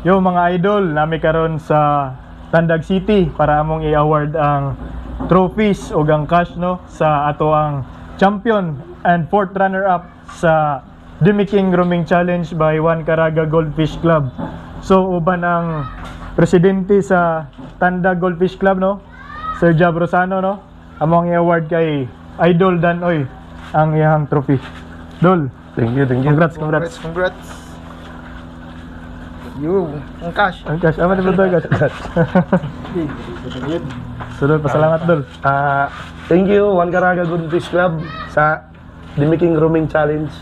Yo mga idol, nami karon sa Tandag City para among i-award ang trophies o ang cash no sa ato ang champion and fourth runner up sa Demi King Grooming Challenge by Juan Caraga Goldfish Club. So uban ang presidente sa Tandag Goldfish Club no, Sir Jab Rosano no. Among i-award kay Idol Dan Oy ang iyang trophy. Dol, Thank you. congrats. Ang cash. Ang cash, aman na ba cash? So Dol, pasalamat Dol. Thank you, Juan Caraga Goldfish Club sa Demi King Grooming Challenge.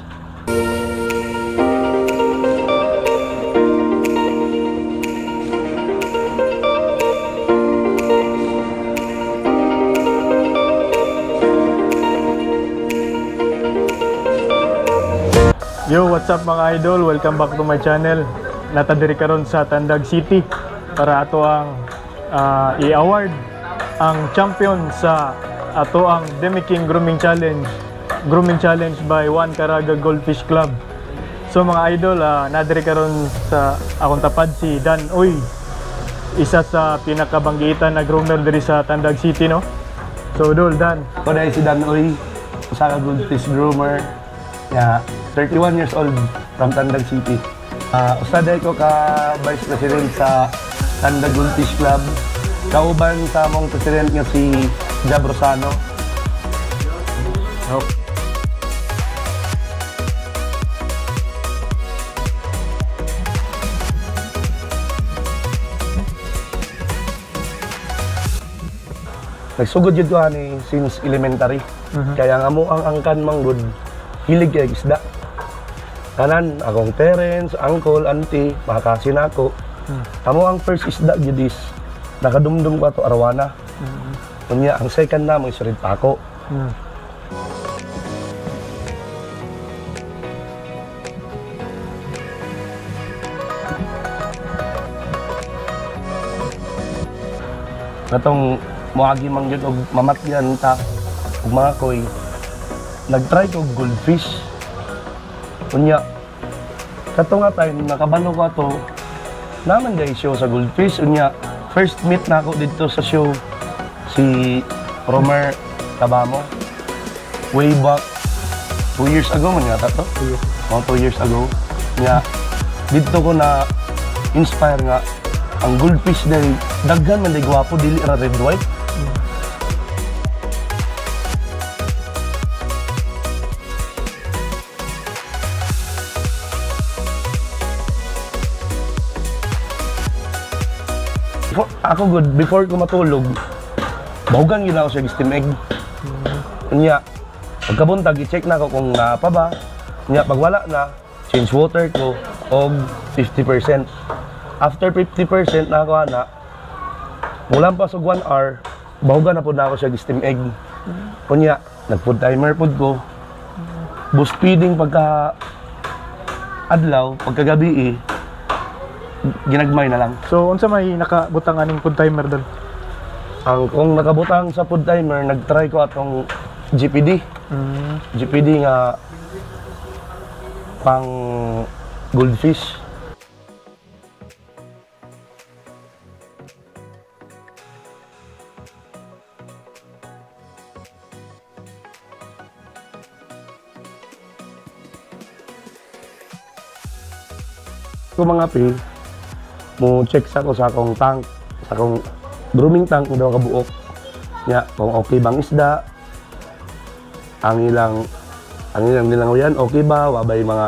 Yo, what's up mga idol? Welcome back to my channel. Natadiri karon sa Tandag City para ato ang i-award ang champion sa ato ang Demi King Grooming Challenge by Juan Caraga Goldfish Club. So mga idol, nadiri karon sa akong tapad si Dan Oy, isa sa pinakabanggitan na groomer diri sa Tandag City no. So Dol, Dan, Ako dahil si Dan Oy, usa ka Goldfish groomer. 31 years old from Tandag City. Usaday ko ka Vice President sa Tandag Goldfish Club. Kauban sa among President nga si Jab Rosano. oh. Nagsugod yun ko ani since elementary. Kaya nga mo ang angkan manggod, hilig kay isda. Kanan, akong parents, uncle, auntie, makakasin ako. Amo ang first isda gyud is nakadumdum ko ato arwana. Unya ang second na mo isurid pa ako. Katong moagi man gyud og mamatyan ta og mga koy. Nag-try ko og goldfish. Unya kato nga time nakabalo ko ato naman day show sa goldfish. Unya first meet na ako dito sa show si Romer Tabamo way back 2 years ago man yata to. 2 years ago. Unya dito ko na inspire nga ang goldfish day daghan man day gwapo dili ra red white. Ako good, before ko matulog, bahugan yun ako sa steam egg. Unya, pagkabuntag, i-check na ako kung napa ba. Unya, pag wala na, change water ko og 50%. After 50% na ako na, mula pa sa 1 hour, bahugan na po na ako sa steam egg. Unya, nag-food timer po ko. Boost feeding pagka adlaw, pagkagabi ginagmay na lang. So unsa may nakabutang aning food timer Dol? Kung nakabutang sa food timer, nag-try ko atong GPD. GPD nga pang goldfish. Kung mga pi, mo check sa akong tank, sa akong grooming tank mo daw kabuok. Nya, kung okay bang isda, ang ilang nilang okay ba, wabay mga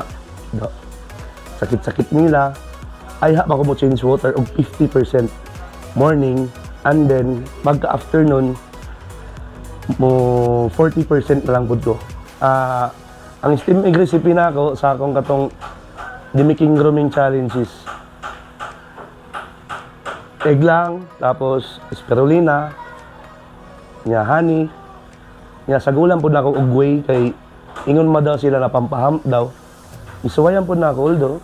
sakit-sakit nila. Ay ha, ako mo change water og 50% morning, and then pagka-afternoon, mo 40% na lang po ko. Ang steam egg recipe na ako sa akong katong Demi King Grooming Challenge is egg lang, tapos spirulina, nya honey, nya sagulan po na ako og whey kay ingon ma daw sila na pampaham daw. Isuwayan po na ako although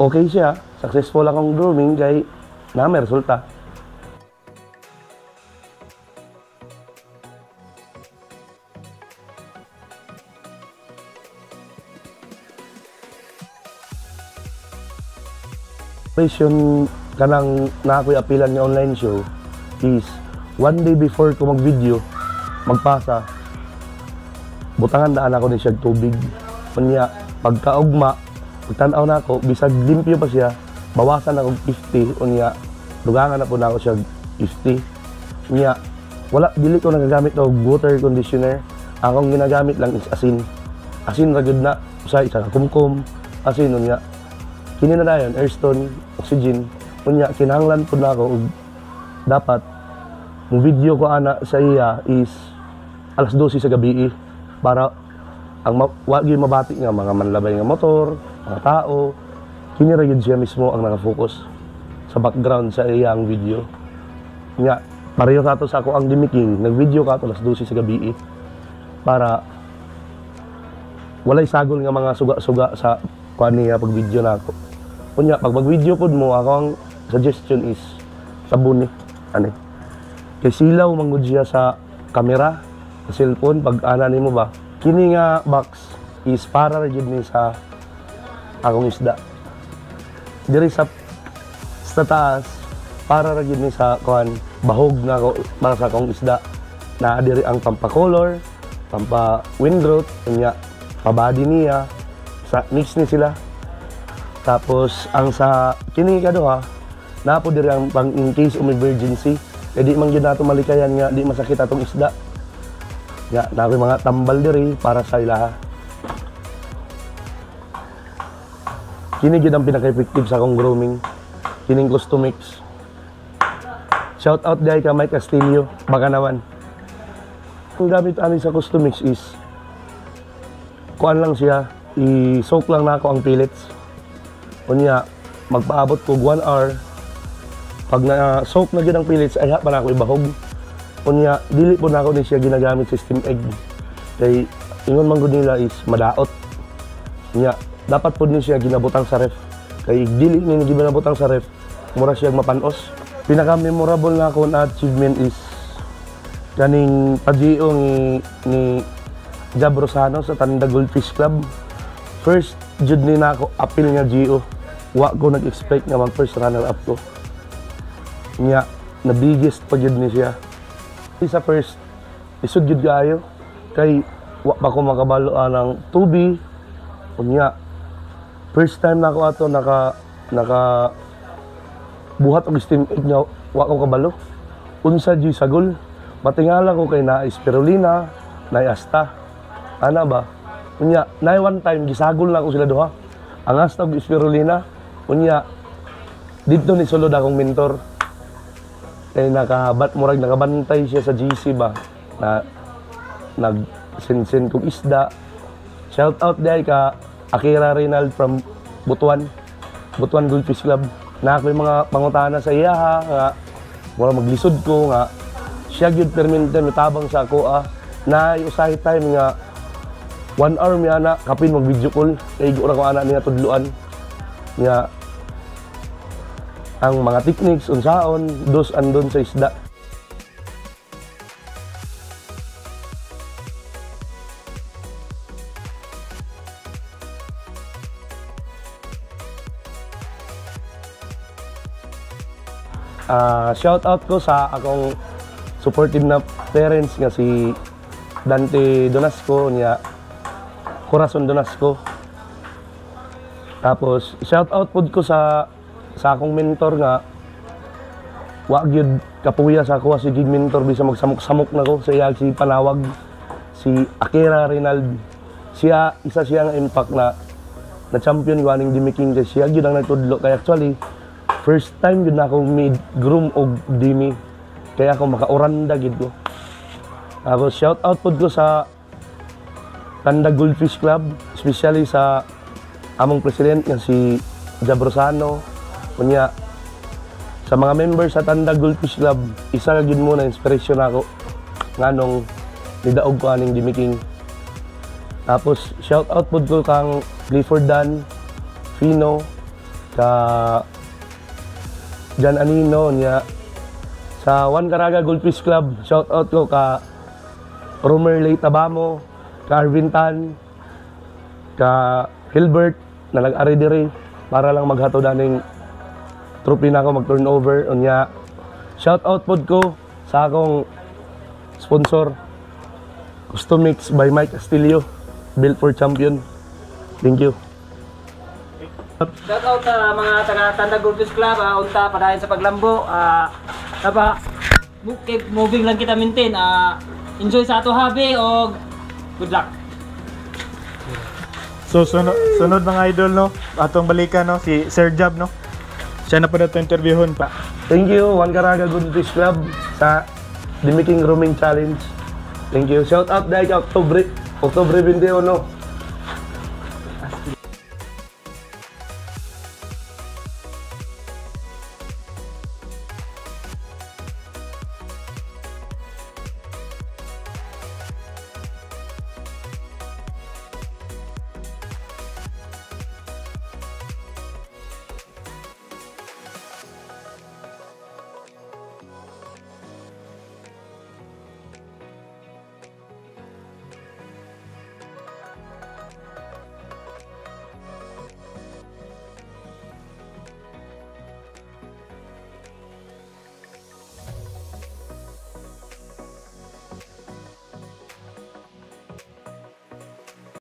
okay siya, successful akong grooming kay na may resulta. Question kanang na ako'y apilan nga online show is one day before ko mag-video, magpasa, butangan daan ako ni siya tubig. Kunya, pagkaugma, pagtanaw na ako, bisag limpyo pa siya, bawasan ako 50, unya, dugangan na po na ako siya 50. Unya, wala, dili ko nagagamit og water conditioner. Akong ginagamit lang is asin. Asin ra gyud na, isa kumkum, asin unya. Kini na dayon, airstone, oxygen. Unya, kinahanglan po na ako og dapat yung video ko ana sa iya is alas 12 sa gabi para ang wagi mabati nga mga manlabay nga motor, mga tao, kini ra gyud siya mismo ang nakafocus sa background sa iyang video. Nya pareho sa ato sa ako ang dimiking, nag-video ka alas 12 sa gabi para walay sagol nga mga suga-suga sa kuan niya pag video nako. Kunya pag mag-video pud mo, ako ang suggestion is sabon ni ani. Kay silaw manggod siya sa camera, sa cellphone pag ana nimo ba. Kini nga box is para gyud ni sa akong isda. Diri sa taas para ra gyud ni sa kuan bahog na ako para sa akong isda. Na diri ang pampa-color, pampa-windrow, kunya pa-body niya, sa mix ni sila. Tapos ang sa kini kaduha, na po diri ang pang in case of emergency. Kaya di man gyud nato malikayan nga di masakit atong isda. Ya, na mga tambal diri para sa ilaha. Kini gyud ang pinaka-effective sa akong grooming. Kining Customix. Shout out dai ka Mike Castillo, baka naman. Ang gamit ani sa Customix is kuan lang siya, i-soak lang nako ang pellets. Unya magpaabot ko 1 hour. Pag na-soak na gyud ang pellets, ay pa na ako ibahog. Unya, dili po na ako ni siya ginagamit sa steam egg. Kay, ingon man gud nila is madaot. Unya, dapat po ni siya ginabutang sa ref. Kay, dili ni ginabutang sa ref, mura siya mapanos. Pinaka-memorable na ako na achievement is kaning pag-GO ni Jab Rosano sa Tanda Goldfish Club. First, jud ni na ako appeal nga GO. Wa ko nag-expect nga mag-first runner-up ko. Nya, na biggest pa jud ni siya. Sa first, isud jud kaayo kay wa pa ko makabalo ng 2B. Unya, first time na ako ato naka buhat og steam egg nga wa ko kabalo. Unsa jud sagol. Matingala ko kay na spirulina, na asta. Ana ba? Unya, na one time gisagol na ako sila duha. Ang asta og spirulina, unya didto ni sulod akong mentor. Kaya nakabantay siya sa GC ba na nag-send kong isda. Shout out dahil ka Akira Reynald from Butuan Goldfish Club. Na ako yung mga pangutana sa iya nga wala maglisod ko nga siya gyud permanente tabang sa ako na usahay time nga 1 hour mi ana kapin mag video call kay gura ko ana niya tudluan nga ang mga techniques, unsaon, dos andon sa isda. Shout out ko sa akong supportive na parents nga si Dante Donasco niya, Corazon Donasco. Tapos shout out pod ko sa akong mentor nga wa gyud kapuya sa ako si mentor bisa magsamok-samok na ko sa iya si panawag si Akira Reynald. Siya isa siya nga impact na champion ganing dimiking kay siya gyud ang nagtudlo kay actually first time gyud na ako mid groom og dimi kaya ako makauranda gyud ko. Tapos shout out pod ko sa Tanda Goldfish Club, especially sa among president nga si Jab Rosano. Kunya sa mga members sa Tanda Goldfish Club, isa ra gyud mo na inspiration ako nganong nidaog ko aning dimiking. Tapos shout out pod ko kang Clifford Dan, Fino, ka Jan Anino niya sa Juan Caraga Goldfish Club. Shout out ko ka Romer Late Tabamo, ka Arvin Tan, ka Hilbert na nag-ari diri para lang maghatod aning trophy na ako mag-turnover. Unya, shout out pod ko sa akong sponsor, Custom Mix by Mike Castillo, built for champion. Thank you. Shout out sa mga taga Tandag Golf Club, unta padayon sa paglambo. Keep moving lang kita maintain. Enjoy sa ato hobby o good luck. So sunod mga idol no, atong balikan no si Sir Jab no. Siya na pa daw interviewon pa. Thank you, One Caraga Good Fish Club sa The Making Roaming Challenge. Thank you. Shout out dahil October 21.